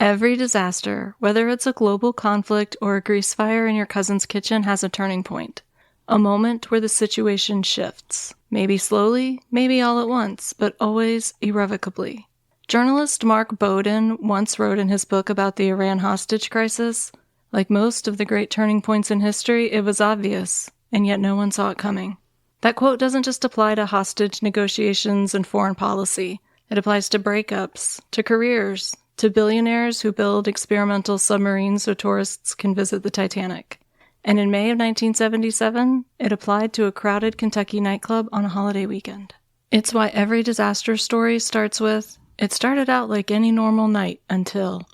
Every disaster, whether it's a global conflict or a grease fire in your cousin's kitchen, has a turning point. A moment where the situation shifts. Maybe slowly, maybe all at once, but always irrevocably. Journalist Mark Bowden once wrote in his book about the Iran hostage crisis, like most of the great turning points in history, it was obvious, and yet no one saw it coming. That quote doesn't just apply to hostage negotiations and foreign policy. It applies to breakups, to careers, to billionaires who build experimental submarines so tourists can visit the Titanic. And in May of 1977, it applied to a crowded Kentucky nightclub on a holiday weekend. It's why every disaster story starts with, "It started out like any normal night until..."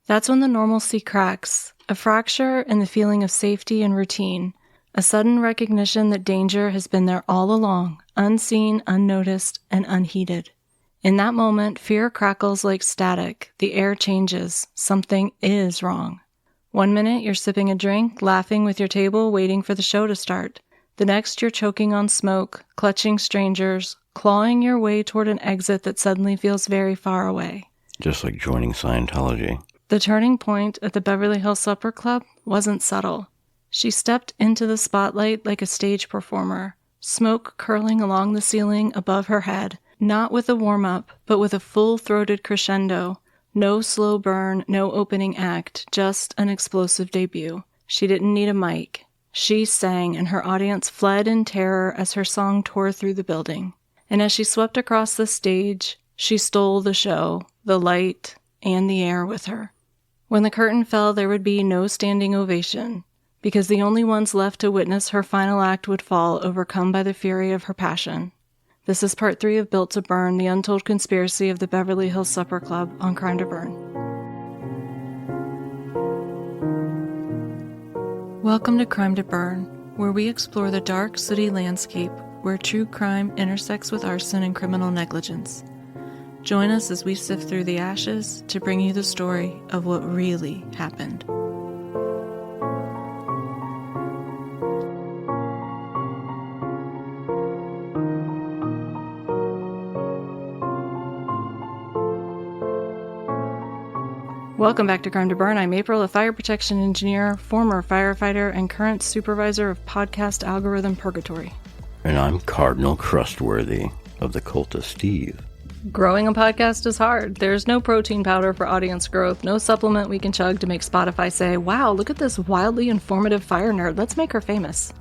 That's when the normalcy cracks, a fracture in the feeling of safety and routine, a sudden recognition that danger has been there all along, unseen, unnoticed, and unheeded. In that moment, fear crackles like static, the air changes, something is wrong. One minute, you're sipping a drink, laughing with your table, waiting for the show to start. The next, you're choking on smoke, clutching strangers, clawing your way toward an exit that suddenly feels very far away. Just like joining Scientology. The turning point at the Beverly Hills Supper Club wasn't subtle. She stepped into the spotlight like a stage performer, smoke curling along the ceiling above her head, not with a warm-up, but with a full-throated crescendo. No slow burn, no opening act, just an explosive debut. She didn't need a mic. She sang, and her audience fled in terror as her song tore through the building. And as she swept across the stage, she stole the show, the light, and the air with her. When the curtain fell, there would be no standing ovation, because the only ones left to witness her final act would fall, overcome by the fury of her passion. This is part 3 of Built to Burn, the untold conspiracy of the Beverly Hills Supper Club on Crime to Burn. Welcome to Crime to Burn, where we explore the dark, sooty landscape where true crime intersects with arson and criminal negligence. Join us as we sift through the ashes to bring you the story of what really happened. Welcome back to Crime to Burn. I'm April, a fire protection engineer, former firefighter, and current supervisor of podcast algorithm Purgatory. And I'm Cardinal Crustworthy of the Cult of Steve. Growing a podcast is hard. There's no protein powder for audience growth, no supplement we can chug to make Spotify say, "Wow, look at this wildly informative fire nerd. Let's make her famous."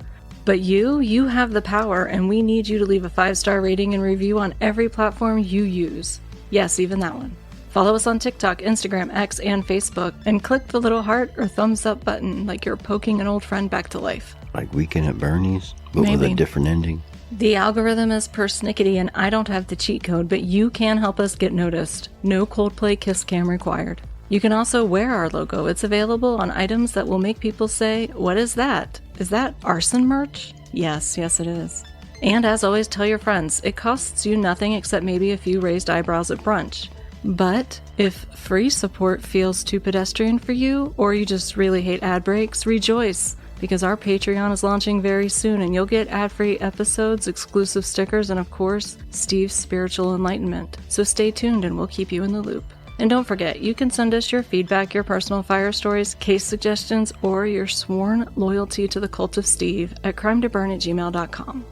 But you have the power, and we need you to leave a 5-star rating and review on every platform you use. Yes, even that one. Follow us on TikTok, Instagram, X, and Facebook, and click the little heart or thumbs up button like you're poking an old friend back to life. Like Weekend at Bernie's, but Maybe. with a different ending. The algorithm is persnickety, and I don't have the cheat code, but you can help us get noticed. No Coldplay kiss cam required. You can also wear our logo. It's available on items that will make people say, "What is that? Is that arson merch?" Yes, it is. And as always, tell your friends. It costs you nothing except maybe a few raised eyebrows at brunch. But if free support feels too pedestrian for you, or you just really hate ad breaks, rejoice, because our Patreon is launching very soon, and you'll get ad-free episodes, exclusive stickers, and of course, Steve's spiritual enlightenment. So stay tuned and we'll keep you in the loop. And don't forget, you can send us your feedback, your personal fire stories, case suggestions, or your sworn loyalty to the Cult of Steve at crimetoburn@gmail.com.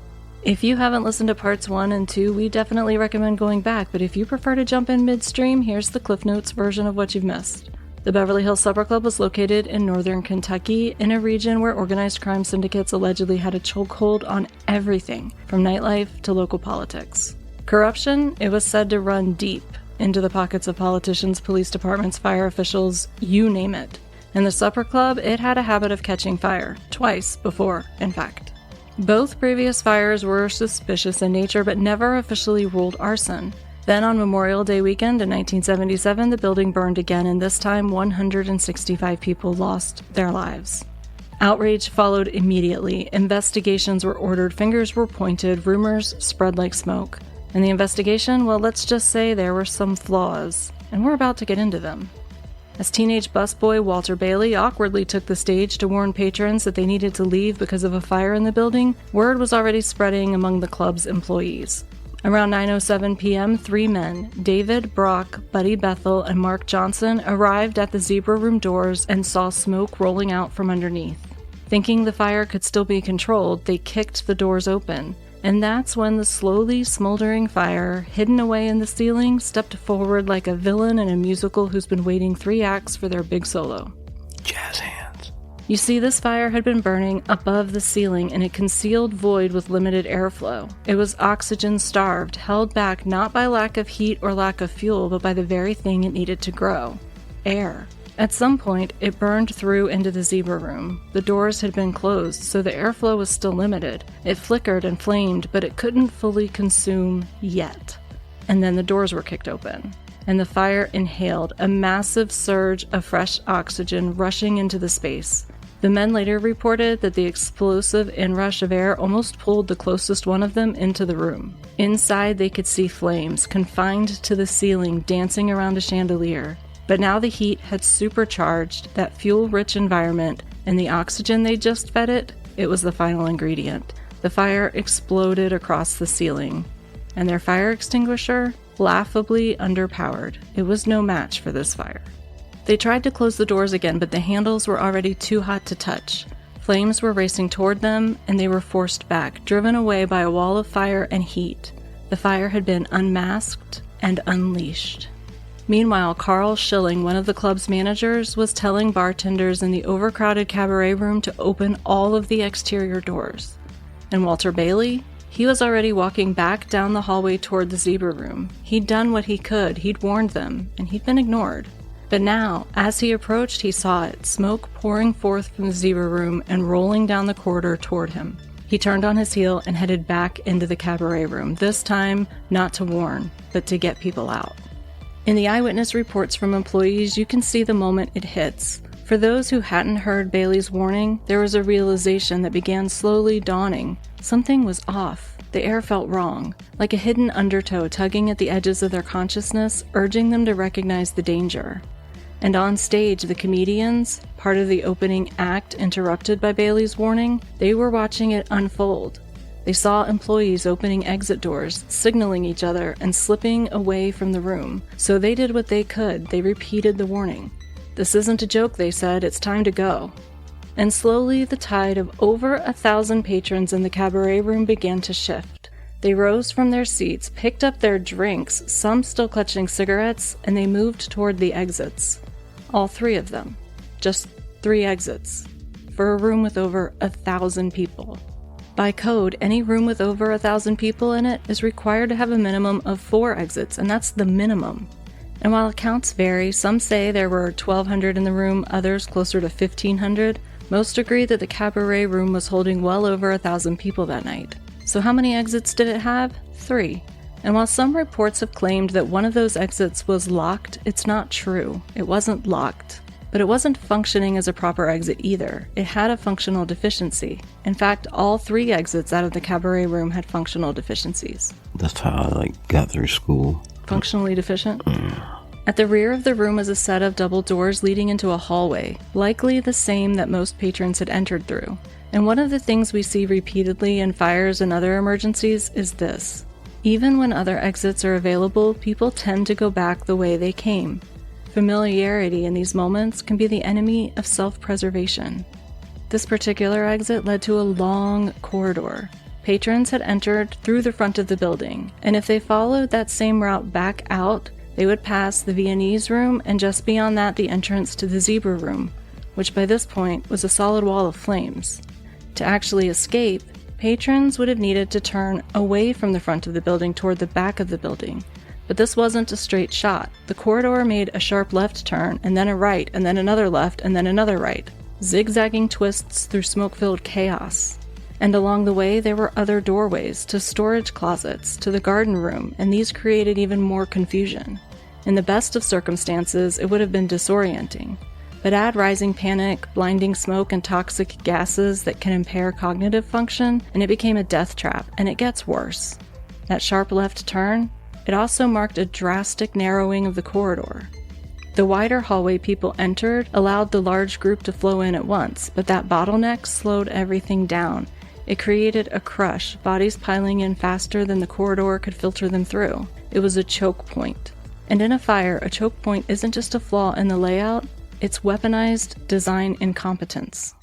If you haven't listened to parts 1 and 2, we definitely recommend going back, but if you prefer to jump in midstream, here's the Cliff Notes version of what you've missed. The Beverly Hills Supper Club was located in northern Kentucky, in a region where organized crime syndicates allegedly had a chokehold on everything, from nightlife to local politics. Corruption, it was said to run deep into the pockets of politicians, police departments, fire officials, you name it. And the Supper Club, it had a habit of catching fire, twice before, in fact. Both previous fires were suspicious in nature, but never officially ruled arson. Then on Memorial Day weekend in 1977, the building burned again, and this time 165 people lost their lives. Outrage followed immediately. Investigations were ordered, fingers were pointed, rumors spread like smoke. In the investigation, well, let's just say there were some flaws, and we're about to get into them. As teenage busboy Walter Bailey awkwardly took the stage to warn patrons that they needed to leave because of a fire in the building, word was already spreading among the club's employees. Around 9:07 p.m., 3 men, David, Brock, Buddy Bethel, and Mark Johnson, arrived at the Zebra Room doors and saw smoke rolling out from underneath. Thinking the fire could still be controlled, they kicked the doors open, and that's when the slowly smoldering fire, hidden away in the ceiling, stepped forward like a villain in a musical who's been waiting 3 acts for their big solo. Jazz hands. You see, this fire had been burning above the ceiling in a concealed void with limited airflow. It was oxygen-starved, held back not by lack of heat or lack of fuel, but by the very thing it needed to grow: air. At some point, it burned through into the Zebra Room. The doors had been closed, so the airflow was still limited. It flickered and flamed, but it couldn't fully consume yet. And then the doors were kicked open, and the fire inhaled a massive surge of fresh oxygen rushing into the space. The men later reported that the explosive inrush of air almost pulled the closest one of them into the room. Inside, they could see flames, confined to the ceiling, dancing around a chandelier. But now the heat had supercharged that fuel-rich environment, and the oxygen they just fed it was the final ingredient. The fire exploded across the ceiling, and their fire extinguisher, laughably underpowered. It was no match for this fire. They tried to close the doors again, but the handles were already too hot to touch. Flames were racing toward them, and they were forced back, driven away by a wall of fire and heat. The fire had been unmasked and unleashed. Meanwhile, Carl Schilling, one of the club's managers, was telling bartenders in the overcrowded Cabaret Room to open all of the exterior doors. And Walter Bailey? He was already walking back down the hallway toward the Zebra Room. He'd done what he could, he'd warned them, and he'd been ignored. But now, as he approached, he saw it, smoke pouring forth from the Zebra Room and rolling down the corridor toward him. He turned on his heel and headed back into the Cabaret Room, this time not to warn, but to get people out. In the eyewitness reports from employees, you can see the moment it hits. For those who hadn't heard Bailey's warning, there was a realization that began slowly dawning. Something was off. The air felt wrong, like a hidden undertow tugging at the edges of their consciousness, urging them to recognize the danger. And on stage, the comedians, part of the opening act interrupted by Bailey's warning, they were watching it unfold. They saw employees opening exit doors, signaling each other, and slipping away from the room. So they did what they could. They repeated the warning. "This isn't a joke," they said. "It's time to go." And slowly, the tide of over 1,000 patrons in the Cabaret Room began to shift. They rose from their seats, picked up their drinks, some still clutching cigarettes, and they moved toward the exits. All 3 of them. Just 3 exits. For a room with over 1,000 people. By code, any room with over 1,000 people in it is required to have a minimum of 4 exits, and that's the minimum. And while accounts vary, some say there were 1,200 in the room, others closer to 1,500, most agree that the Cabaret Room was holding well over 1,000 people that night. So how many exits did it have? 3. And while some reports have claimed that one of those exits was locked, it's not true. It wasn't locked. But it wasn't functioning as a proper exit either. It had a functional deficiency. In fact, all 3 exits out of the Cabaret Room had functional deficiencies. That's how I got through school. Functionally deficient? At the rear of the room was a set of double doors leading into a hallway, likely the same that most patrons had entered through. And one of the things we see repeatedly in fires and other emergencies is this. Even when other exits are available, people tend to go back the way they came. Familiarity in these moments can be the enemy of self-preservation. This particular exit led to a long corridor. Patrons had entered through the front of the building, and if they followed that same route back out, they would pass the Viennese room and just beyond that the entrance to the Zebra Room, which by this point was a solid wall of flames. To actually escape, patrons would have needed to turn away from the front of the building toward the back of the building. But this wasn't a straight shot. The corridor made a sharp left turn, and then a right, and then another left, and then another right, zigzagging twists through smoke-filled chaos. And along the way, there were other doorways, to storage closets, to the garden room, and these created even more confusion. In the best of circumstances, it would have been disorienting. But add rising panic, blinding smoke, and toxic gases that can impair cognitive function, and it became a death trap, and it gets worse. That sharp left turn, it also marked a drastic narrowing of the corridor. The wider hallway people entered allowed the large group to flow in at once, but that bottleneck slowed everything down. It created a crush, bodies piling in faster than the corridor could filter them through. It was a choke point. And in a fire, a choke point isn't just a flaw in the layout, it's weaponized design incompetence.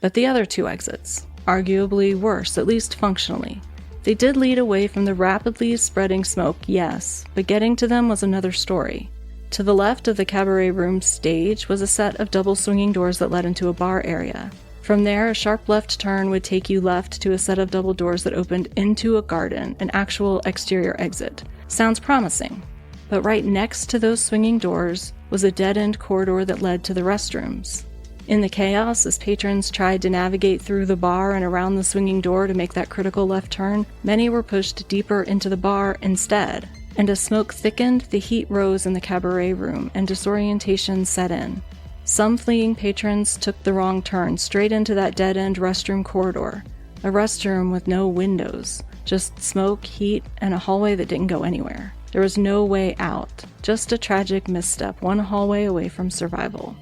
But the other two exits, arguably worse, at least functionally. They did lead away from the rapidly spreading smoke, yes, but getting to them was another story. To the left of the Cabaret Room stage was a set of double swinging doors that led into a bar area. From there, a sharp left turn would take you left to a set of double doors that opened into a garden, an actual exterior exit. Sounds promising. But right next to those swinging doors was a dead-end corridor that led to the restrooms. In the chaos, as patrons tried to navigate through the bar and around the swinging door to make that critical left turn, many were pushed deeper into the bar instead. And as smoke thickened, the heat rose in the Cabaret Room and disorientation set in. Some fleeing patrons took the wrong turn straight into that dead-end restroom corridor, a restroom with no windows, just smoke, heat, and a hallway that didn't go anywhere. There was no way out, just a tragic misstep, one hallway away from survival.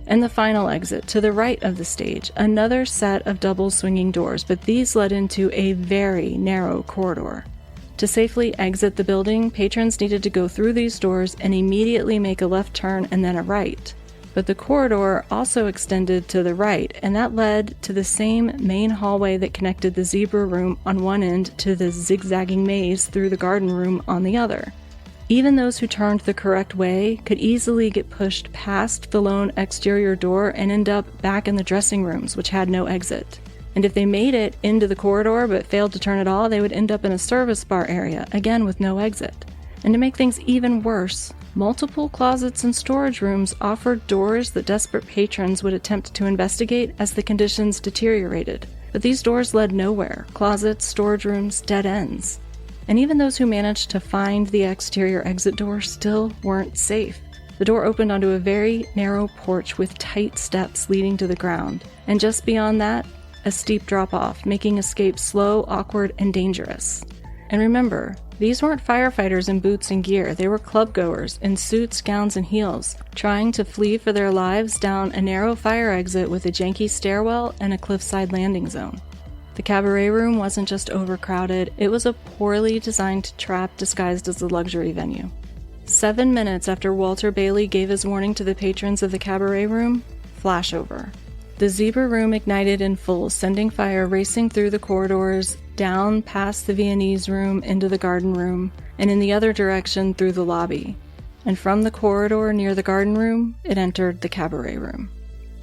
And the final exit, to the right of the stage, another set of double swinging doors, but these led into a very narrow corridor. To safely exit the building, patrons needed to go through these doors and immediately make a left turn and then a right. But the corridor also extended to the right, and that led to the same main hallway that connected the zebra room on one end to the zigzagging maze through the garden room on the other. Even those who turned the correct way could easily get pushed past the lone exterior door and end up back in the dressing rooms, which had no exit. And if they made it into the corridor but failed to turn at all, they would end up in a service bar area, again with no exit. And to make things even worse, multiple closets and storage rooms offered doors that desperate patrons would attempt to investigate as the conditions deteriorated. But these doors led nowhere. Closets, storage rooms, dead ends. And even those who managed to find the exterior exit door still weren't safe. The door opened onto a very narrow porch with tight steps leading to the ground, and just beyond that, a steep drop-off, making escape slow, awkward, and dangerous. And remember, these weren't firefighters in boots and gear, they were clubgoers in suits, gowns, and heels, trying to flee for their lives down a narrow fire exit with a janky stairwell and a cliffside landing zone. The Cabaret Room wasn't just overcrowded, it was a poorly designed trap disguised as a luxury venue. 7 minutes after Walter Bailey gave his warning to the patrons of the Cabaret Room, flashover. The zebra room ignited in full, sending fire racing through the corridors, down past the Viennese room into the garden room, and in the other direction through the lobby. And from the corridor near the garden room, it entered the Cabaret Room.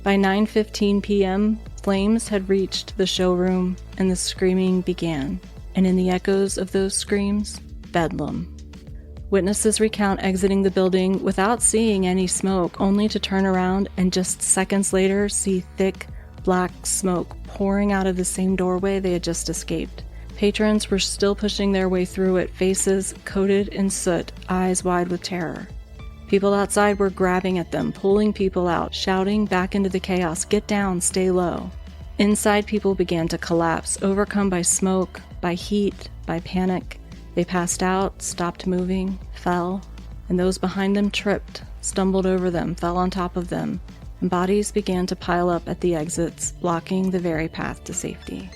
By 9:15 p.m., flames had reached the showroom, and the screaming began. And in the echoes of those screams, bedlam. Witnesses recount exiting the building without seeing any smoke, only to turn around and just seconds later see thick, black smoke pouring out of the same doorway they had just escaped. Patrons were still pushing their way through it, faces coated in soot, eyes wide with terror. People outside were grabbing at them, pulling people out, shouting back into the chaos, "Get down, stay low." Inside, people began to collapse, overcome by smoke, by heat, by panic. They passed out, stopped moving, fell, and those behind them tripped, stumbled over them, fell on top of them, and bodies began to pile up at the exits, blocking the very path to safety.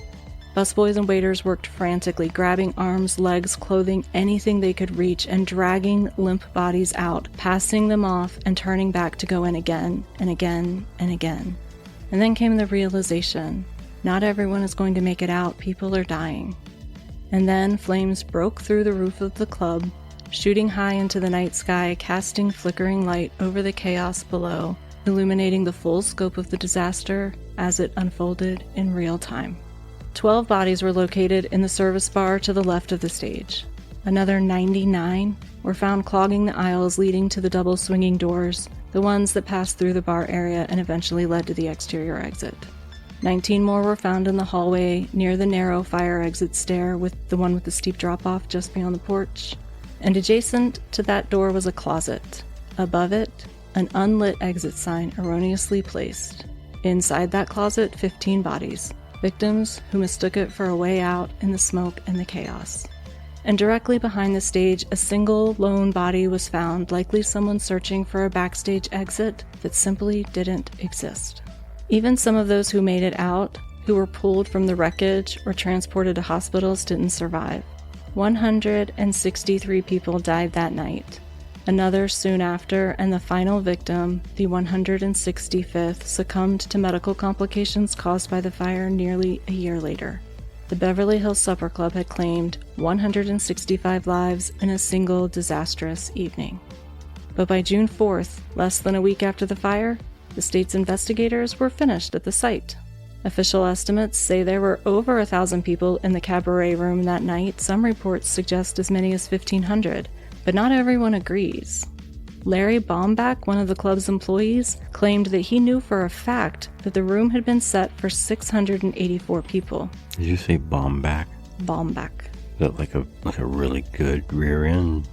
Busboys and waiters worked frantically, grabbing arms, legs, clothing, anything they could reach, and dragging limp bodies out, passing them off and turning back to go in again and again and again. And then came the realization, not everyone is going to make it out, people are dying. And then flames broke through the roof of the club, shooting high into the night sky, casting flickering light over the chaos below, illuminating the full scope of the disaster as it unfolded in real time. 12 bodies were located in the service bar to the left of the stage. Another 99 were found clogging the aisles leading to the double swinging doors, the ones that passed through the bar area and eventually led to the exterior exit. 19 more were found in the hallway near the narrow fire exit stair, with the one with the steep drop-off just beyond the porch. And adjacent to that door was a closet. Above it, an unlit exit sign erroneously placed. Inside that closet, 15 bodies. Victims who mistook it for a way out in the smoke and the chaos. and directly behind the stage, a single lone body was found, likely someone searching for a backstage exit that simply didn't exist. Even some of those who made it out, who were pulled from the wreckage or transported to hospitals, didn't survive. 163 people died that night. Another soon after, and the final victim, the 165th, succumbed to medical complications caused by the fire nearly a year later. The Beverly Hills Supper Club had claimed 165 lives in a single disastrous evening. But by June 4th, less than a week after the fire, the state's investigators were finished at the site. Official estimates say there were over 1,000 people in the Cabaret Room that night. Some reports suggest as many as 1,500, but not everyone agrees. Larry Baumbach, one of the club's employees, claimed that he knew for a fact that the room had been set for 684 people. Did you say Baumbach? Baumbach. Is that like a really good rear end?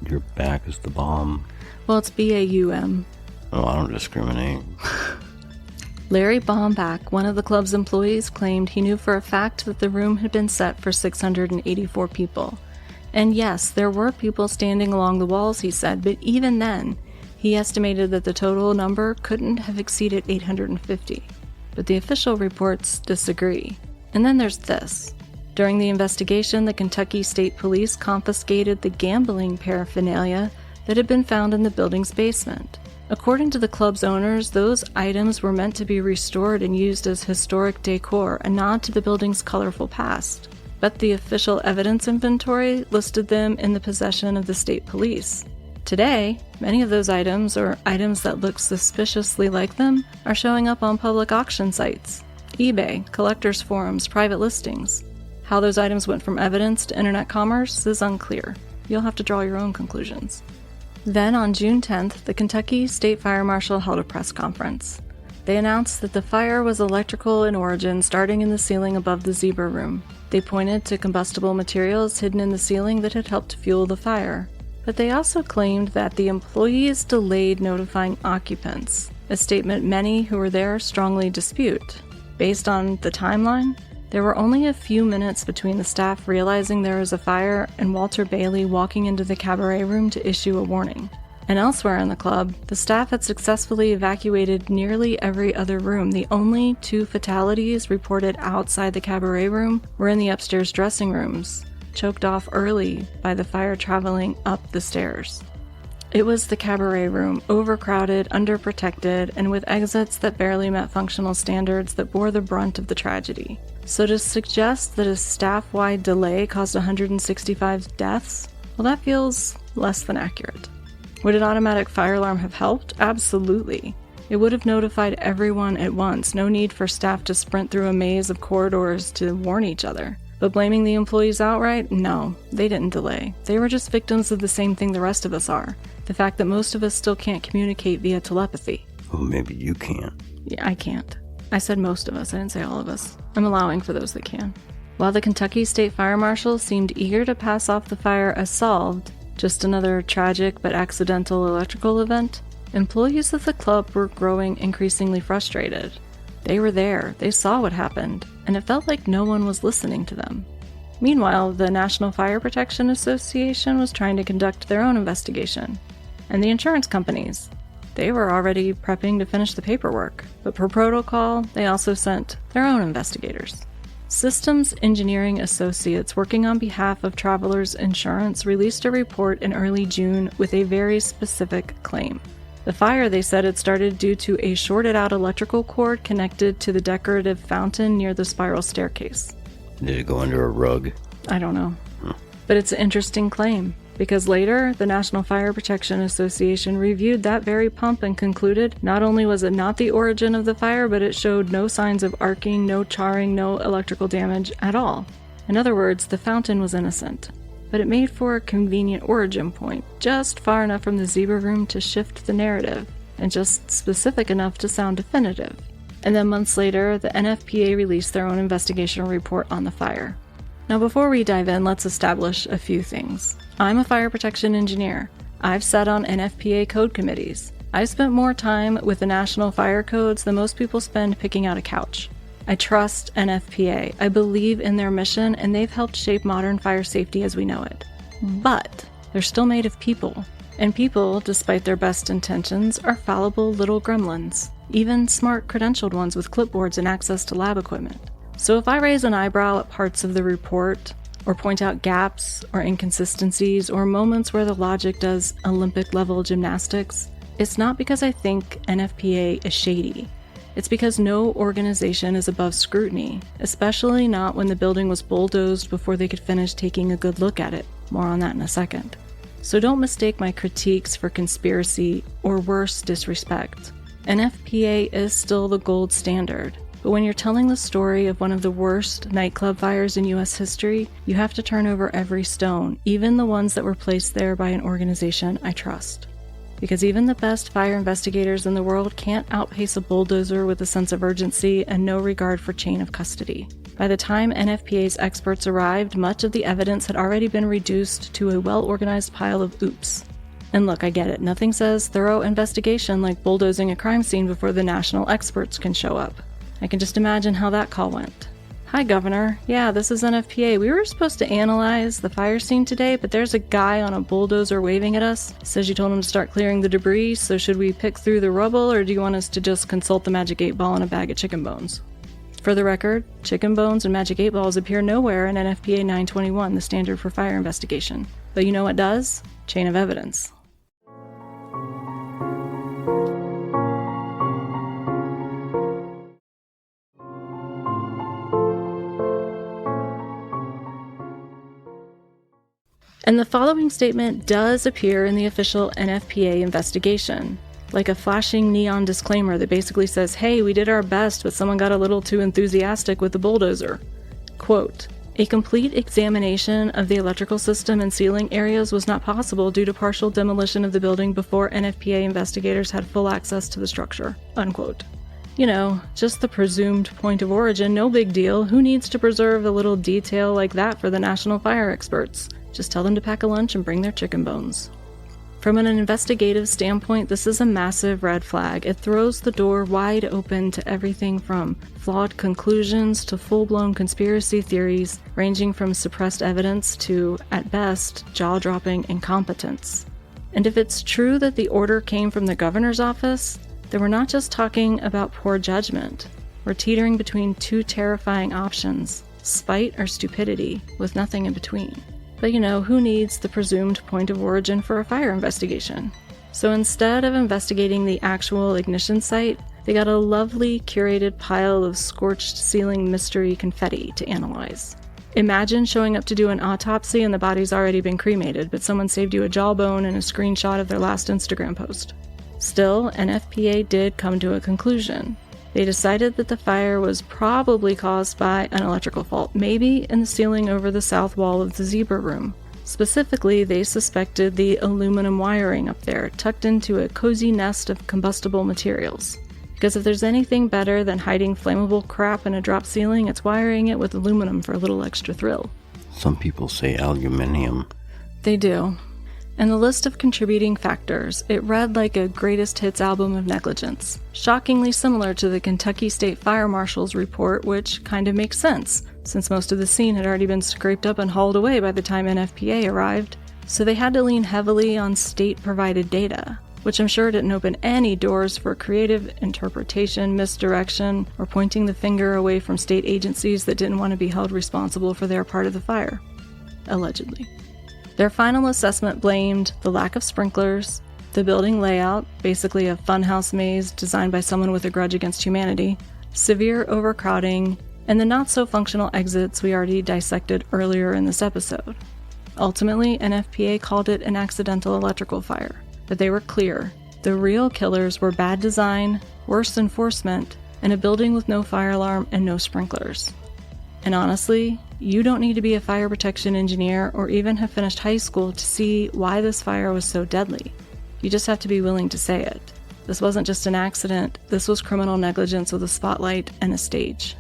Your back is the bomb? Well, it's B-A-U-M. Oh, I don't discriminate. Larry Baumbach, one of the club's employees, claimed he knew for a fact that the room had been set for 684 people. And yes, there were people standing along the walls, he said, but even then, he estimated that the total number couldn't have exceeded 850. But the official reports disagree. And then there's this. During the investigation, the Kentucky State Police confiscated the gambling paraphernalia that had been found in the building's basement. According to the club's owners, those items were meant to be restored and used as historic decor, a nod to the building's colorful past. But the official evidence inventory listed them in the possession of the state police. Today, many of those items, or items that look suspiciously like them, are showing up on public auction sites, eBay, collectors' forums, private listings. How those items went from evidence to internet commerce is unclear. You'll have to draw your own conclusions. Then, on June 10th, the Kentucky State Fire Marshal held a press conference. They announced that the fire was electrical in origin, starting in the ceiling above the zebra room. They pointed to combustible materials hidden in the ceiling that had helped fuel the fire. But they also claimed that the employees delayed notifying occupants, a statement many who were there strongly dispute. Based on the timeline, there were only a few minutes between the staff realizing there was a fire and Walter Bailey walking into the Cabaret Room to issue a warning. And elsewhere in the club, the staff had successfully evacuated nearly every other room. The only 2 fatalities reported outside the Cabaret Room were in the upstairs dressing rooms, choked off early by the fire traveling up the stairs. It was the Cabaret Room, overcrowded, underprotected, and with exits that barely met functional standards, that bore the brunt of the tragedy. So to suggest that a staff-wide delay caused 165 deaths, well, that feels less than accurate. Would an automatic fire alarm have helped? Absolutely. It would have notified everyone at once, no need for staff to sprint through a maze of corridors to warn each other. But blaming the employees outright? No, they didn't delay. They were just victims of the same thing the rest of us are. The fact that most of us still can't communicate via telepathy. Well, maybe you can't. Yeah, I can't. I said most of us, I didn't say all of us. I'm allowing for those that can. While the Kentucky State Fire Marshal seemed eager to pass off the fire as solved, just another tragic but accidental electrical event, employees of the club were growing increasingly frustrated. They were there, they saw what happened, and it felt like no one was listening to them. Meanwhile, the National Fire Protection Association was trying to conduct their own investigation. And the insurance companies, they were already prepping to finish the paperwork, but per protocol, they also sent their own investigators. Systems Engineering Associates, working on behalf of Travelers Insurance, released a report in early June with a very specific claim. The fire, they said, had started due to a shorted-out electrical cord connected to the decorative fountain near the spiral staircase. Did it go under a rug? I don't know. But it's an interesting claim, because later, the National Fire Protection Association reviewed that very pump and concluded not only was it not the origin of the fire, but it showed no signs of arcing, no charring, no electrical damage at all. In other words, the fountain was innocent. But it made for a convenient origin point, just far enough from the zebra room to shift the narrative, and just specific enough to sound definitive. And then months later, the NFPA released their own investigational report on the fire. Now before we dive in, let's establish a few things. I'm a fire protection engineer. I've sat on NFPA code committees. I've spent more time with the national fire codes than most people spend picking out a couch. I trust NFPA. I believe in their mission, and they've helped shape modern fire safety as we know it. But they're still made of people. And people, despite their best intentions, are fallible little gremlins. Even smart, credentialed ones with clipboards and access to lab equipment. So if I raise an eyebrow at parts of the report, or point out gaps or inconsistencies or moments where the logic does Olympic-level gymnastics, it's not because I think NFPA is shady. It's because no organization is above scrutiny, especially not when the building was bulldozed before they could finish taking a good look at it. More on that in a second. So don't mistake my critiques for conspiracy or worse, disrespect. NFPA is still the gold standard. But when you're telling the story of one of the worst nightclub fires in U.S. history, you have to turn over every stone, even the ones that were placed there by an organization I trust. Because even the best fire investigators in the world can't outpace a bulldozer with a sense of urgency and no regard for chain of custody. By the time NFPA's experts arrived, much of the evidence had already been reduced to a well-organized pile of oops. And look, I get it, nothing says thorough investigation like bulldozing a crime scene before the national experts can show up. I can just imagine how that call went. Hi, Governor. Yeah, this is NFPA. We were supposed to analyze the fire scene today, but there's a guy on a bulldozer waving at us. Says you told him to start clearing the debris, so should we pick through the rubble, or do you want us to just consult the Magic 8-Ball and a bag of chicken bones? For the record, chicken bones and Magic 8-Balls appear nowhere in NFPA 921, the standard for fire investigation. But you know what does? Chain of evidence. And the following statement does appear in the official NFPA investigation, like a flashing neon disclaimer that basically says, hey, we did our best, but someone got a little too enthusiastic with the bulldozer. Quote, a complete examination of the electrical system and ceiling areas was not possible due to partial demolition of the building before NFPA investigators had full access to the structure. Unquote. You know, just the presumed point of origin, no big deal. Who needs to preserve a little detail like that for the national fire experts? Just tell them to pack a lunch and bring their chicken bones. From an investigative standpoint, this is a massive red flag. It throws the door wide open to everything from flawed conclusions to full-blown conspiracy theories, ranging from suppressed evidence to, at best, jaw-dropping incompetence. And if it's true that the order came from the governor's office, then we're not just talking about poor judgment. We're teetering between two terrifying options, spite or stupidity, with nothing in between. But you know, who needs the presumed point of origin for a fire investigation? So instead of investigating the actual ignition site, they got a lovely curated pile of scorched ceiling mystery confetti to analyze. Imagine showing up to do an autopsy and the body's already been cremated, but someone saved you a jawbone and a screenshot of their last Instagram post. Still, NFPA did come to a conclusion. They decided that the fire was probably caused by an electrical fault, maybe in the ceiling over the south wall of the zebra room. Specifically, they suspected the aluminum wiring up there, tucked into a cozy nest of combustible materials. Because if there's anything better than hiding flammable crap in a drop ceiling, it's wiring it with aluminum for a little extra thrill. Some people say aluminium. They do. And the list of contributing factors, it read like a greatest hits album of negligence. Shockingly similar to the Kentucky State Fire Marshal's report, which kind of makes sense, since most of the scene had already been scraped up and hauled away by the time NFPA arrived. So they had to lean heavily on state-provided data, which I'm sure didn't open any doors for creative interpretation, misdirection, or pointing the finger away from state agencies that didn't want to be held responsible for their part of the fire. Allegedly. Their final assessment blamed the lack of sprinklers, the building layout, basically a funhouse maze designed by someone with a grudge against humanity, severe overcrowding, and the not-so-functional exits we already dissected earlier in this episode. Ultimately, NFPA called it an accidental electrical fire, but they were clear. The real killers were bad design, worse enforcement, and a building with no fire alarm and no sprinklers. And honestly, you don't need to be a fire protection engineer or even have finished high school to see why this fire was so deadly. You just have to be willing to say it. This wasn't just an accident, this was criminal negligence with a spotlight and a stage.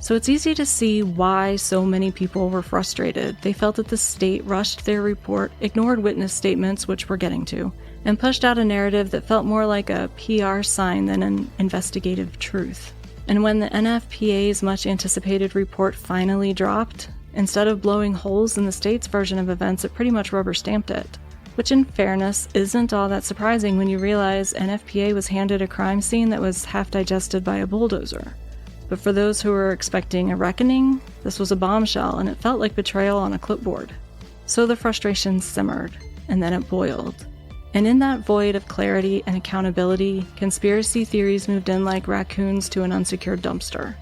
So it's easy to see why so many people were frustrated. They felt that the state rushed their report, ignored witness statements, which we're getting to, and pushed out a narrative that felt more like a PR sign than an investigative truth. And when the NFPA's much-anticipated report finally dropped, instead of blowing holes in the state's version of events, it pretty much rubber-stamped it. Which, in fairness, isn't all that surprising when you realize NFPA was handed a crime scene that was half-digested by a bulldozer. But for those who were expecting a reckoning, this was a bombshell, and it felt like betrayal on a clipboard. So the frustration simmered, and then it boiled. And in that void of clarity and accountability, conspiracy theories moved in like raccoons to an unsecured dumpster.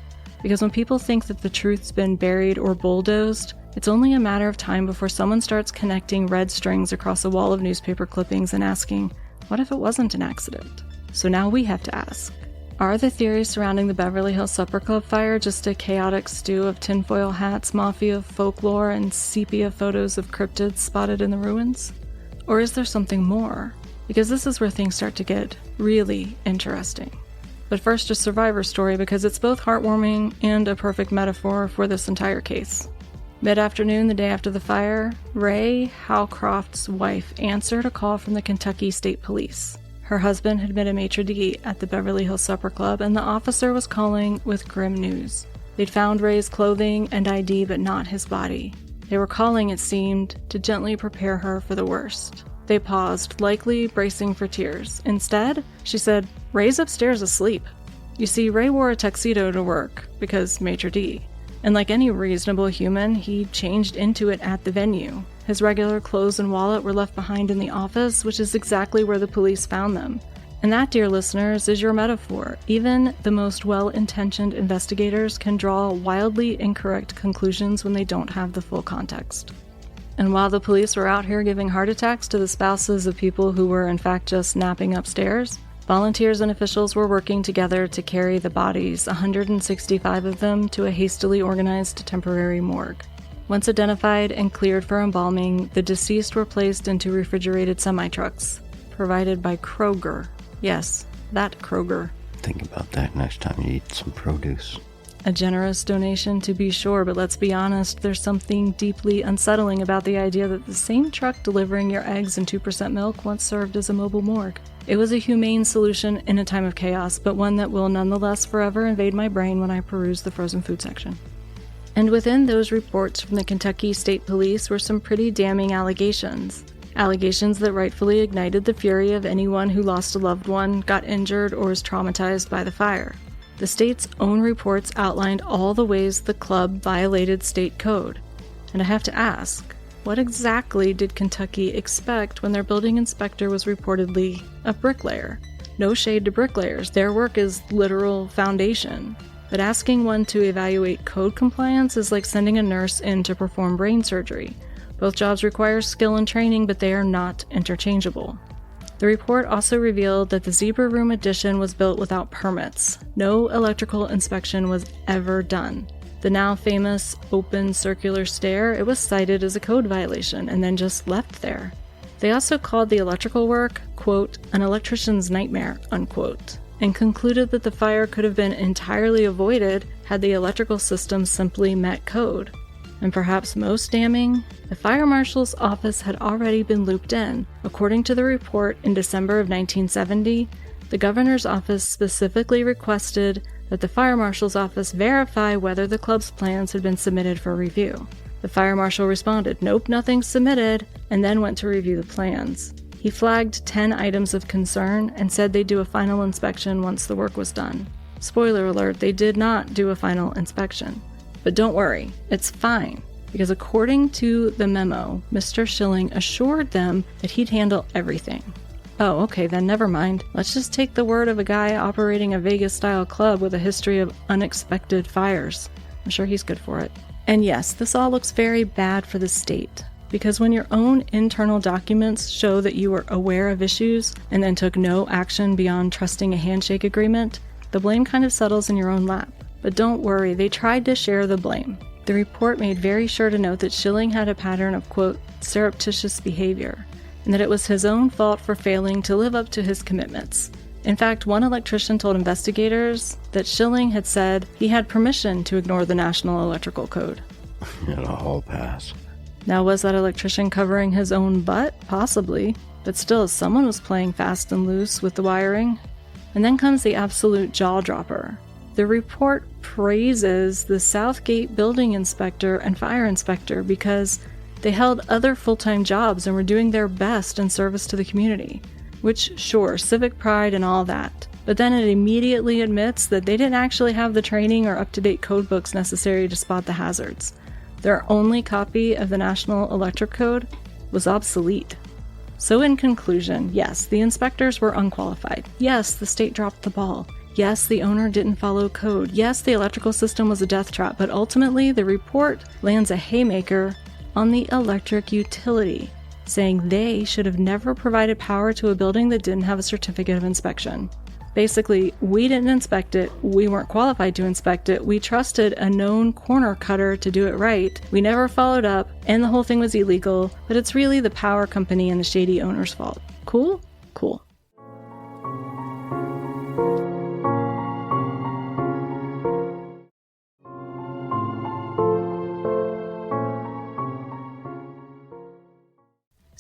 Because when people think that the truth's been buried or bulldozed, it's only a matter of time before someone starts connecting red strings across a wall of newspaper clippings and asking, what if it wasn't an accident? So now we have to ask, are the theories surrounding the Beverly Hills Supper Club fire just a chaotic stew of tinfoil hats, mafia folklore, and sepia photos of cryptids spotted in the ruins? Or is there something more? Because this is where things start to get really interesting. But first, a survivor story, because it's both heartwarming and a perfect metaphor for this entire case. Mid-afternoon, the day after the fire, Ray Howcroft's wife answered a call from the Kentucky State Police. Her husband had been a maitre d' at the Beverly Hills Supper Club, and the officer was calling with grim news. They'd found Ray's clothing and ID, but not his body. They were calling, it seemed, to gently prepare her for the worst. They paused, likely bracing for tears. Instead, she said, "Ray's upstairs asleep." You see, Ray wore a tuxedo to work, because maitre d'. And like any reasonable human, he changed into it at the venue. His regular clothes and wallet were left behind in the office, which is exactly where the police found them. And that, dear listeners, is your metaphor. Even the most well-intentioned investigators can draw wildly incorrect conclusions when they don't have the full context. And while the police were out here giving heart attacks to the spouses of people who were in fact just napping upstairs, volunteers and officials were working together to carry the bodies, 165 of them, to a hastily organized temporary morgue. Once identified and cleared for embalming, the deceased were placed into refrigerated semi-trucks, provided by Kroger. Yes, that Kroger. Think about that next time you eat some produce. A generous donation to be sure, but let's be honest, there's something deeply unsettling about the idea that the same truck delivering your eggs and 2% milk once served as a mobile morgue. It was a humane solution in a time of chaos, but one that will nonetheless forever invade my brain when I peruse the frozen food section. And within those reports from the Kentucky State Police were some pretty damning allegations. Allegations that rightfully ignited the fury of anyone who lost a loved one, got injured, or was traumatized by the fire. The state's own reports outlined all the ways the club violated state code. And I have to ask, what exactly did Kentucky expect when their building inspector was reportedly a bricklayer? No shade to bricklayers, their work is literal foundation. But asking one to evaluate code compliance is like sending a nurse in to perform brain surgery. Both jobs require skill and training, but they are not interchangeable. The report also revealed that the Zebra Room addition was built without permits. No electrical inspection was ever done. The now famous open circular stair, it was cited as a code violation and then just left there. They also called the electrical work, quote, an electrician's nightmare, unquote, and concluded that the fire could have been entirely avoided had the electrical system simply met code. And perhaps most damning, the fire marshal's office had already been looped in. According to the report, in December of 1970, the governor's office specifically requested that the fire marshal's office verify whether the club's plans had been submitted for review. The fire marshal responded, "Nope, nothing's submitted," and then went to review the plans. He flagged 10 items of concern and said they'd do a final inspection once the work was done. Spoiler alert, they did not do a final inspection. But don't worry, it's fine, because according to the memo, Mr. Schilling assured them that he'd handle everything. Oh, okay, then never mind. Let's just take the word of a guy operating a Vegas-style club with a history of unexpected fires. I'm sure he's good for it. And yes, this all looks very bad for the state, because when your own internal documents show that you were aware of issues and then took no action beyond trusting a handshake agreement, the blame kind of settles in your own lap. But don't worry, they tried to share the blame. The report made very sure to note that Schilling had a pattern of, quote, surreptitious behavior, and that it was his own fault for failing to live up to his commitments. In fact, one electrician told investigators that Schilling had said he had permission to ignore the National Electrical Code. And a hall pass. Now, was that electrician covering his own butt? Possibly. But still, someone was playing fast and loose with the wiring. And then comes the absolute jaw-dropper. The report praises the Southgate building inspector and fire inspector because they held other full-time jobs and were doing their best in service to the community. Which, sure, civic pride and all that. But then it immediately admits that they didn't actually have the training or up-to-date code books necessary to spot the hazards. Their only copy of the National Electric Code was obsolete. So in conclusion, yes, the inspectors were unqualified. Yes, the state dropped the ball. Yes, the owner didn't follow code. Yes, the electrical system was a death trap. But ultimately, the report lands a haymaker on the electric utility, saying they should have never provided power to a building that didn't have a certificate of inspection. Basically, we didn't inspect it, we weren't qualified to inspect it, we trusted a known corner cutter to do it right, we never followed up, and the whole thing was illegal, but it's really the power company and the shady owner's fault. Cool? Cool.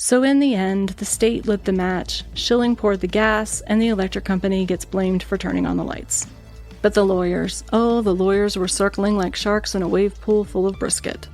So in the end, the state lit the match, Schilling poured the gas, and the electric company gets blamed for turning on the lights. But the lawyers, oh, the lawyers were circling like sharks in a wave pool full of brisket.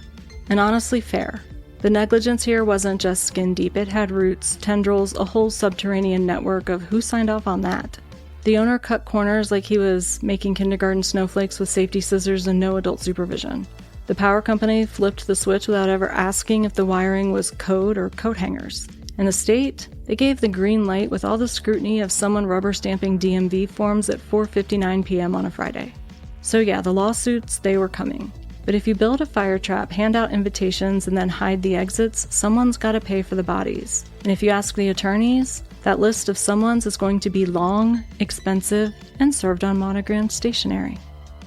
And honestly fair. The negligence here wasn't just skin deep, it had roots, tendrils, a whole subterranean network of who signed off on that. The owner cut corners like he was making kindergarten snowflakes with safety scissors and no adult supervision. The power company flipped the switch without ever asking if the wiring was code or coat hangers. And the state, they gave the green light with all the scrutiny of someone rubber stamping DMV forms at 4:59 p.m. on a Friday. So yeah, the lawsuits, they were coming. But if you build a fire trap, hand out invitations, and then hide the exits, someone's gotta pay for the bodies. And if you ask the attorneys, that list of someone's is going to be long, expensive, and served on monogrammed stationery.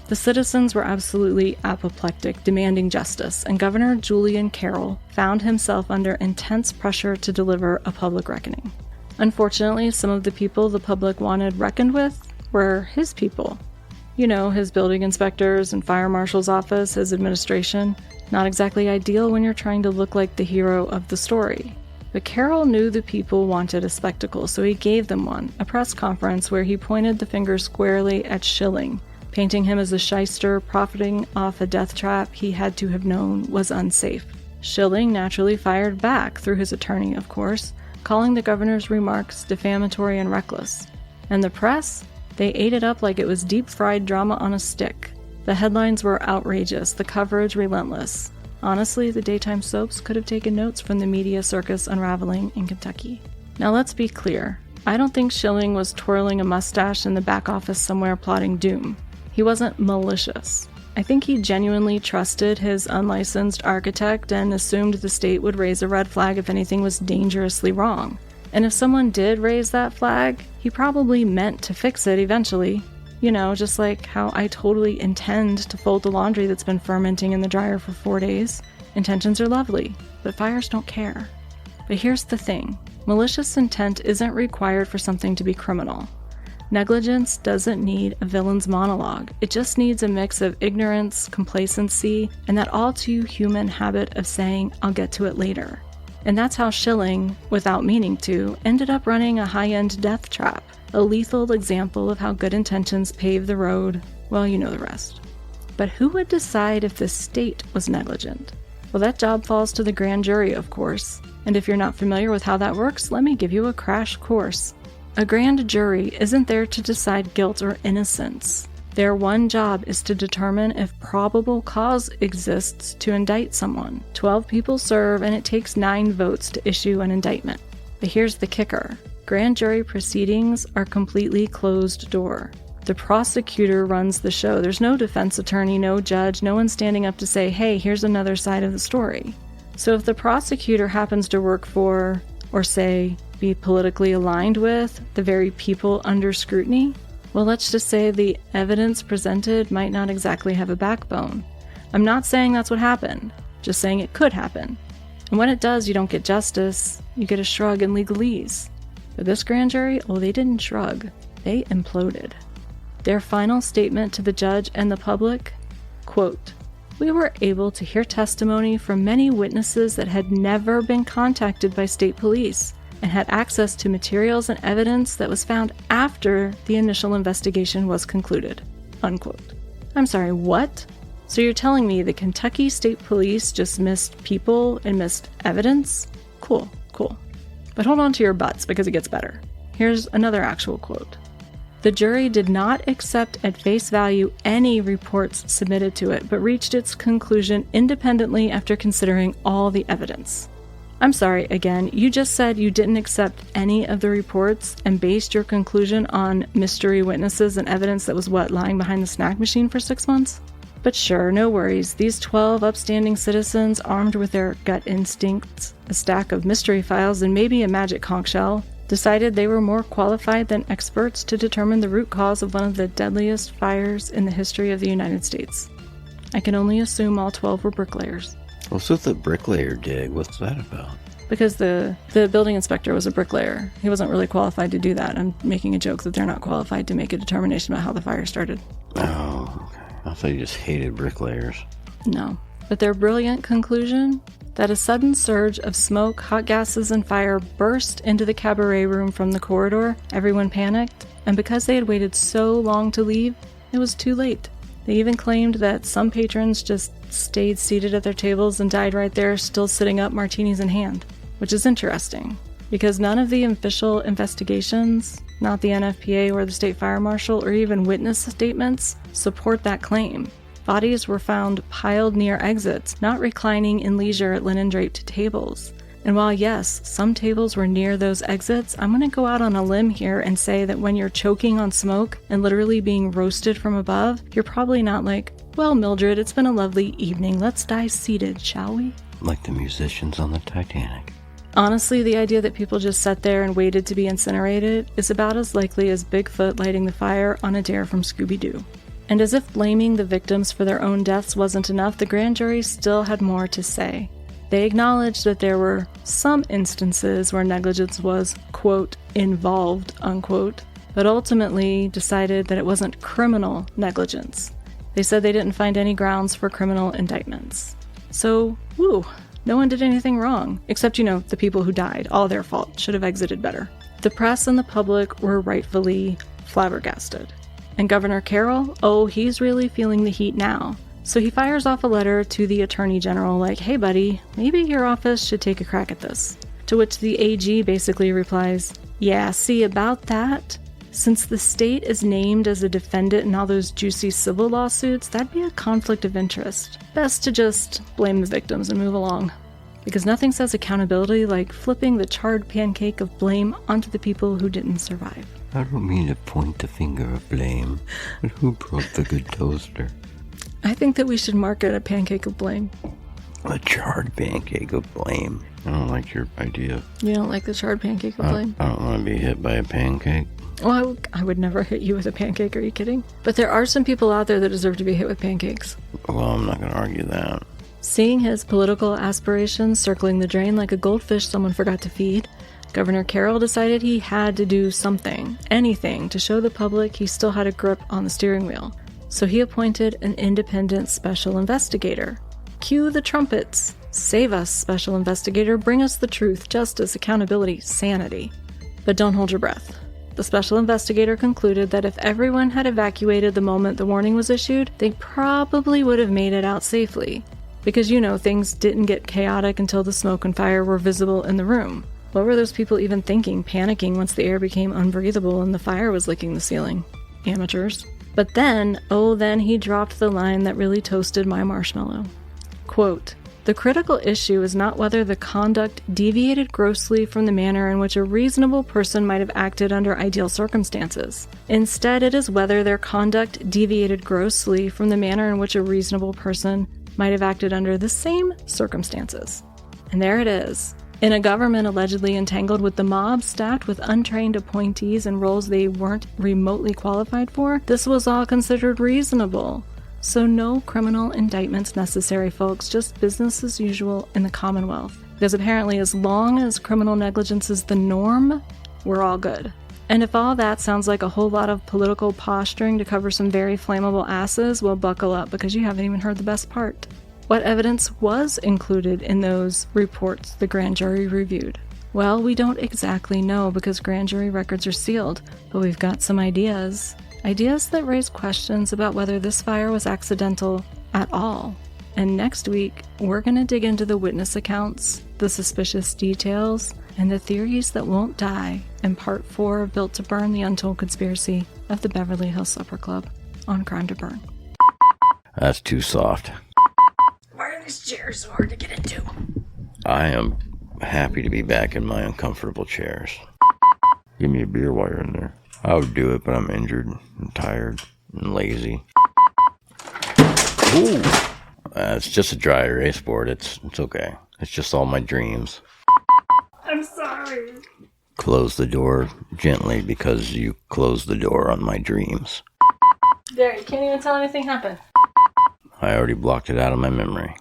The citizens were absolutely apoplectic, demanding justice, and Governor Julian Carroll found himself under intense pressure to deliver a public reckoning. Unfortunately, some of the people the public wanted reckoned with were his people. You know, his building inspectors and fire marshal's office, his administration. Not exactly ideal when you're trying to look like the hero of the story. But Carroll knew the people wanted a spectacle, so he gave them one, a press conference where he pointed the finger squarely at Schilling, painting him as a shyster profiting off a death trap he had to have known was unsafe. Schilling naturally fired back, through his attorney of course, calling the governor's remarks defamatory and reckless. And the press? They ate it up like it was deep-fried drama on a stick. The headlines were outrageous, the coverage relentless. Honestly, the daytime soaps could have taken notes from the media circus unraveling in Kentucky. Now let's be clear. I don't think Schilling was twirling a mustache in the back office somewhere plotting doom. He wasn't malicious. I think he genuinely trusted his unlicensed architect and assumed the state would raise a red flag if anything was dangerously wrong. And if someone did raise that flag, he probably meant to fix it eventually. You know, just like how I totally intend to fold the laundry that's been fermenting in the dryer for 4 days. Intentions are lovely, but fires don't care. But here's the thing. Malicious intent isn't required for something to be criminal. Negligence doesn't need a villain's monologue. It just needs a mix of ignorance, complacency, and that all-too-human habit of saying, I'll get to it later. And that's how Schilling, without meaning to, ended up running a high-end death trap, a lethal example of how good intentions pave the road. Well, you know the rest. But who would decide if the state was negligent? Well, that job falls to the grand jury, of course. And if you're not familiar with how that works, let me give you a crash course. A grand jury isn't there to decide guilt or innocence. Their one job is to determine if probable cause exists to indict someone. 12 people serve, and it takes 9 votes to issue an indictment. But here's the kicker. Grand jury proceedings are completely closed door. The prosecutor runs the show. There's no defense attorney, no judge, no one standing up to say, hey, here's another side of the story. So if the prosecutor happens to work for, or say, be politically aligned with, the very people under scrutiny, well, let's just say the evidence presented might not exactly have a backbone. I'm not saying that's what happened, just saying it could happen. And when it does, you don't get justice, you get a shrug and legalese. But this grand jury, well, they didn't shrug, they imploded. Their final statement to the judge and the public, quote, "We were able to hear testimony from many witnesses that had never been contacted by state police and had access to materials and evidence that was found after the initial investigation was concluded." unquote. I'm sorry, what? So you're telling me the Kentucky State Police just missed people and missed evidence? Cool. But hold on to your butts because it gets better. Here's another actual quote. The jury did not accept at face value any reports submitted to it, but reached its conclusion independently after considering all the evidence. I'm sorry, again, you just said you didn't accept any of the reports and based your conclusion on mystery witnesses and evidence that was lying behind the snack machine for 6 months? But sure, no worries. These 12 upstanding citizens, armed with their gut instincts, a stack of mystery files, and maybe a magic conch shell, decided they were more qualified than experts to determine the root cause of one of the deadliest fires in the history of the United States. I can only assume all 12 were bricklayers. What's with the bricklayer dig? What's that about? Because the building inspector was a bricklayer. He wasn't really qualified to do that. I'm making a joke that they're not qualified to make a determination about how the fire started. Oh, okay. I thought you just hated bricklayers. No. But their brilliant conclusion that a sudden surge of smoke, hot gases, and fire burst into the cabaret room from the corridor, everyone panicked, and because they had waited so long to leave, it was too late. They even claimed that some patrons just stayed seated at their tables and died right there, still sitting up, martinis in hand. Which is interesting, because none of the official investigations, not the NFPA or the State Fire Marshal, or even witness statements, support that claim. Bodies were found piled near exits, not reclining in leisure at linen-draped tables. And while yes, some tables were near those exits, I'm going to go out on a limb here and say that when you're choking on smoke and literally being roasted from above, you're probably not like, well, Mildred, it's been a lovely evening. Let's die seated, shall we? Like the musicians on the Titanic. Honestly, the idea that people just sat there and waited to be incinerated is about as likely as Bigfoot lighting the fire on a dare from Scooby-Doo. And as if blaming the victims for their own deaths wasn't enough, the grand jury still had more to say. They acknowledged that there were some instances where negligence was, quote, involved, unquote, but ultimately decided that it wasn't criminal negligence. They said they didn't find any grounds for criminal indictments. So, woo, no one did anything wrong, except, the people who died. All their fault. Should have exited better. The press and the public were rightfully flabbergasted. And Governor Carroll, he's really feeling the heat now. So he fires off a letter to the Attorney General like, hey buddy, maybe your office should take a crack at this. To which the AG basically replies, yeah, see about that? Since the state is named as a defendant in all those juicy civil lawsuits, that'd be a conflict of interest. Best to just blame the victims and move along. Because nothing says accountability like flipping the charred pancake of blame onto the people who didn't survive. I don't mean to point the finger of blame, but who broke the good toaster? I think that we should market a pancake of blame. A charred pancake of blame. I don't like your idea. You don't like the charred pancake of blame? I don't want to be hit by a pancake. Well, I would never hit you with a pancake, are you kidding? But there are some people out there that deserve to be hit with pancakes. Well, I'm not going to argue that. Seeing his political aspirations circling the drain like a goldfish someone forgot to feed, Governor Carroll decided he had to do something, anything, to show the public he still had a grip on the steering wheel. So he appointed an independent special investigator. Cue the trumpets. Save us, special investigator. Bring us the truth, justice, accountability, sanity. But don't hold your breath. The special investigator concluded that if everyone had evacuated the moment the warning was issued, they probably would have made it out safely. Because, things didn't get chaotic until the smoke and fire were visible in the room. What were those people even thinking, panicking once the air became unbreathable and the fire was licking the ceiling? Amateurs. But then he dropped the line that really toasted my marshmallow. Quote, the critical issue is not whether the conduct deviated grossly from the manner in which a reasonable person might have acted under ideal circumstances. Instead, it is whether their conduct deviated grossly from the manner in which a reasonable person might have acted under the same circumstances. And there it is. In a government allegedly entangled with the mob, stacked with untrained appointees in roles they weren't remotely qualified for, this was all considered reasonable. So no criminal indictments necessary, folks, just business as usual in the Commonwealth. Because apparently as long as criminal negligence is the norm, we're all good. And if all that sounds like a whole lot of political posturing to cover some very flammable asses, well, buckle up because you haven't even heard the best part. What evidence was included in those reports the grand jury reviewed? Well, we don't exactly know because grand jury records are sealed, but we've got some ideas. Ideas that raise questions about whether this fire was accidental at all. And next week, we're going to dig into the witness accounts, the suspicious details, and the theories that won't die in Part 4 of Built to Burn, the Untold Conspiracy of the Beverly Hills Supper Club on Crime to Burn. That's too soft. Why are these chairs so hard to get into? I am happy to be back in my uncomfortable chairs. Give me a beer while you're in there. I would do it, but I'm injured and tired and lazy. Ooh! It's just a dry erase board. It's okay. It's just all my dreams. I'm sorry. Close the door gently because you closed the door on my dreams. There, you can't even tell anything happened. I already blocked it out of my memory.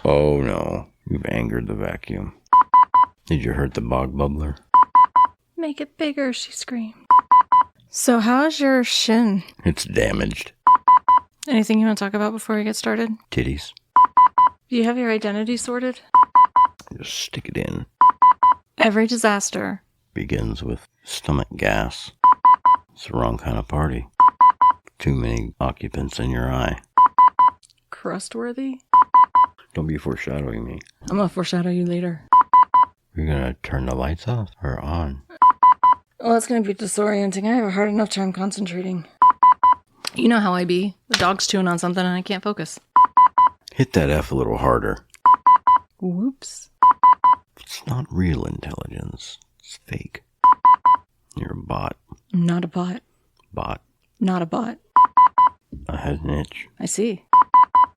Oh no, you've angered the vacuum. Did you hurt the bog bubbler? Make it bigger, she screamed. So how's your shin? It's damaged. Anything you want to talk about before we get started? Titties. Do you have your identity sorted? Just stick it in. Every disaster Begins with stomach gas. It's the wrong kind of party. Too many occupants in your eye. crustworthy? Don't be foreshadowing me. I'm gonna foreshadow you later. You're gonna turn the lights off or on? Well, it's gonna be disorienting. I have a hard enough time concentrating. You know how I be. The dog's chewing on something and I can't focus. Hit that F a little harder. Whoops. It's not real intelligence. It's fake. You're a bot. I'm not a bot. Bot. Not a bot. I had an itch. I see.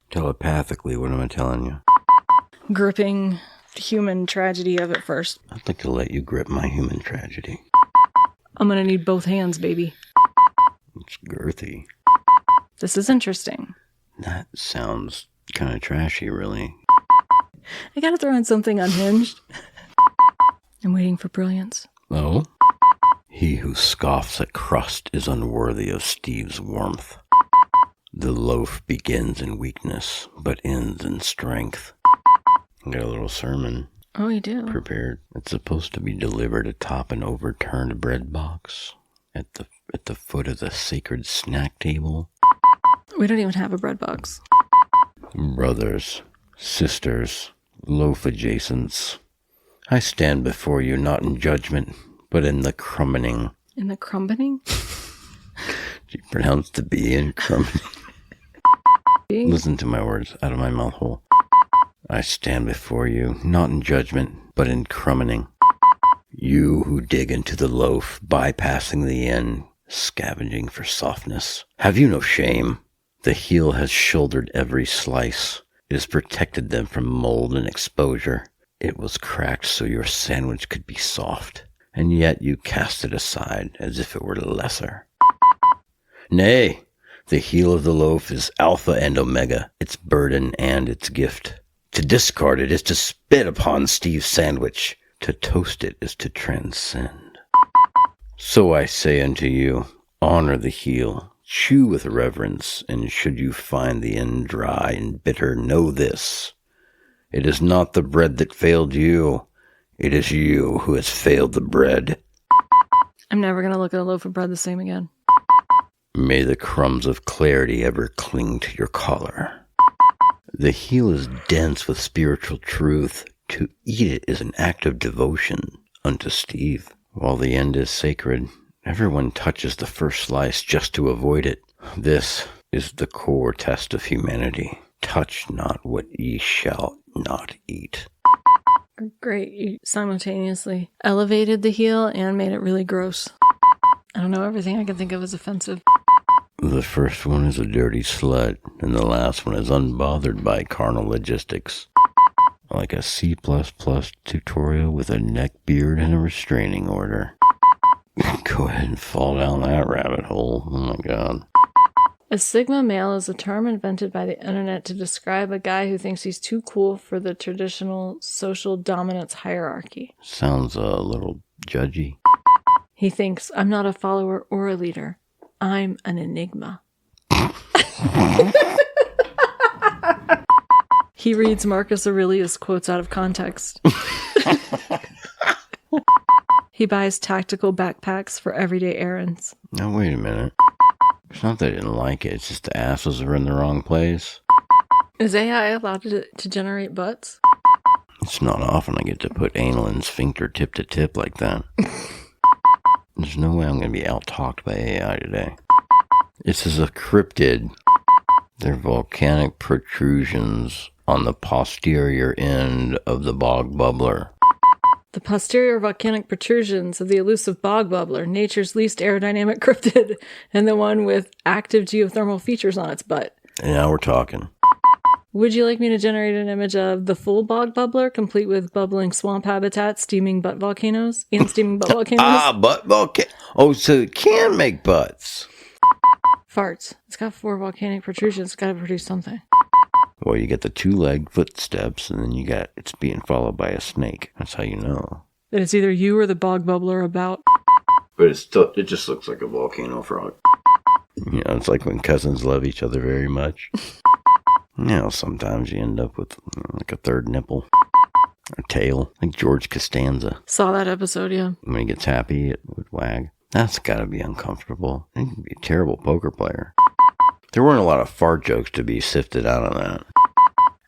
Telepathically, what am I telling you? Gripping the human tragedy of it first. I'd like to let you grip my human tragedy. I'm gonna need both hands, baby. It's girthy. This is interesting. That sounds kind of trashy, really. I gotta throw in something unhinged. I'm waiting for brilliance. Oh? He who scoffs at crust is unworthy of Steve's warmth. The loaf begins in weakness, but ends in strength. I got a little sermon Oh, you do? prepared. It's supposed to be delivered atop an overturned bread box at the foot of the sacred snack table. We don't even have a bread box. Brothers, sisters, loaf adjacents, I stand before you not in judgment, but in the crumbling. In the crumbling? Do you pronounce the B in crumbling? Listen to my words out of my mouth hole. I stand before you, not in judgment, but in crumbling. You who dig into the loaf, bypassing the end, scavenging for softness. Have you no shame? The heel has shouldered every slice. It has protected them from mold and exposure. It was cracked so your sandwich could be soft, and yet you cast it aside as if it were lesser. Nay, the heel of the loaf is Alpha and Omega, its burden and its gift. To discard it is to spit upon Steve's sandwich. To toast it is to transcend. So I say unto you, honor the heel, chew with reverence, and should you find the end dry and bitter, know this. It is not the bread that failed you. It is you who has failed the bread. I'm never gonna look at a loaf of bread the same again. May the crumbs of clarity ever cling to your collar. The heel is dense with spiritual truth. To eat it is an act of devotion unto Steve. While the end is sacred, everyone touches the first slice just to avoid it. This is the core test of humanity. Touch not what ye shall not eat. Great. You simultaneously elevated the heel and made it really gross. I don't know, everything I can think of is offensive. The first one is a dirty slut, and the last one is unbothered by carnal logistics. Like a C++ tutorial with a neck beard and a restraining order. Go ahead and fall down that rabbit hole. Oh my god. A Sigma male is a term invented by the internet to describe a guy who thinks he's too cool for the traditional social dominance hierarchy. Sounds a little judgy. He thinks, I'm not a follower or a leader. I'm an enigma. He reads Marcus Aurelius quotes out of context. He buys tactical backpacks for everyday errands. Now, wait a minute. It's not that I didn't like it. It's just the assholes are in the wrong place. Is AI allowed to generate butts? It's not often I get to put anal and sphincter tip to tip like that. There's no way I'm going to be out-talked by AI today. This is a cryptid. They're volcanic protrusions on the posterior end of the bog bubbler. The posterior volcanic protrusions of the elusive bog bubbler, nature's least aerodynamic cryptid, and the one with active geothermal features on its butt. And now we're talking. Would you like me to generate an image of the full bog bubbler, complete with bubbling swamp habitat, steaming butt volcanoes? And steaming butt volcanoes? Butt volcano. Oh, so it can make butts. Farts. It's got 4 volcanic protrusions. It's got to produce something. Well, you get the 2-legged footsteps, and then you got it's being followed by a snake. That's how you know. That it's either you or the bog bubbler about. But it just looks like a volcano frog. You know, it's like when cousins love each other very much. You know, sometimes you end up with like a third nipple. A tail. Like George Costanza. Saw that episode, yeah. When he gets happy, it would wag. That's gotta be uncomfortable. He can be a terrible poker player. There weren't a lot of fart jokes to be sifted out on that.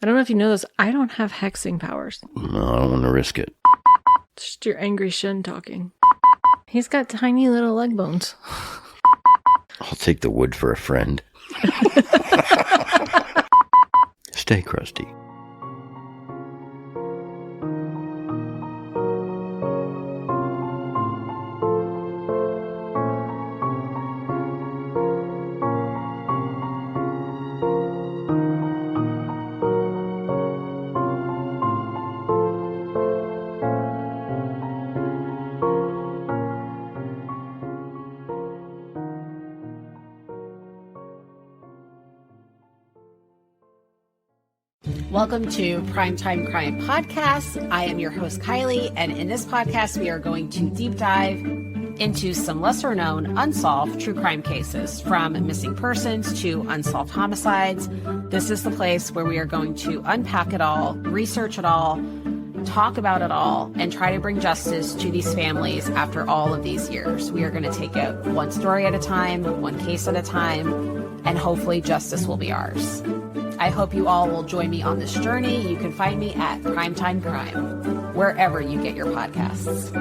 I don't know if you know this. I don't have hexing powers. No, I don't want to risk it. It's just your angry Shin talking. He's got tiny little leg bones. I'll take the wood for a friend. Stay crusty. Welcome to Primetime Crime Podcast. I am your host, Kylie, and in this podcast, we are going to deep dive into some lesser-known unsolved true crime cases, from missing persons to unsolved homicides. This is the place where we are going to unpack it all, research it all, talk about it all, and try to bring justice to these families after all of these years. We are going to take it one story at a time, one case at a time, and hopefully justice will be ours. I hope you all will join me on this journey. You can find me at Primetime Crime, wherever you get your podcasts.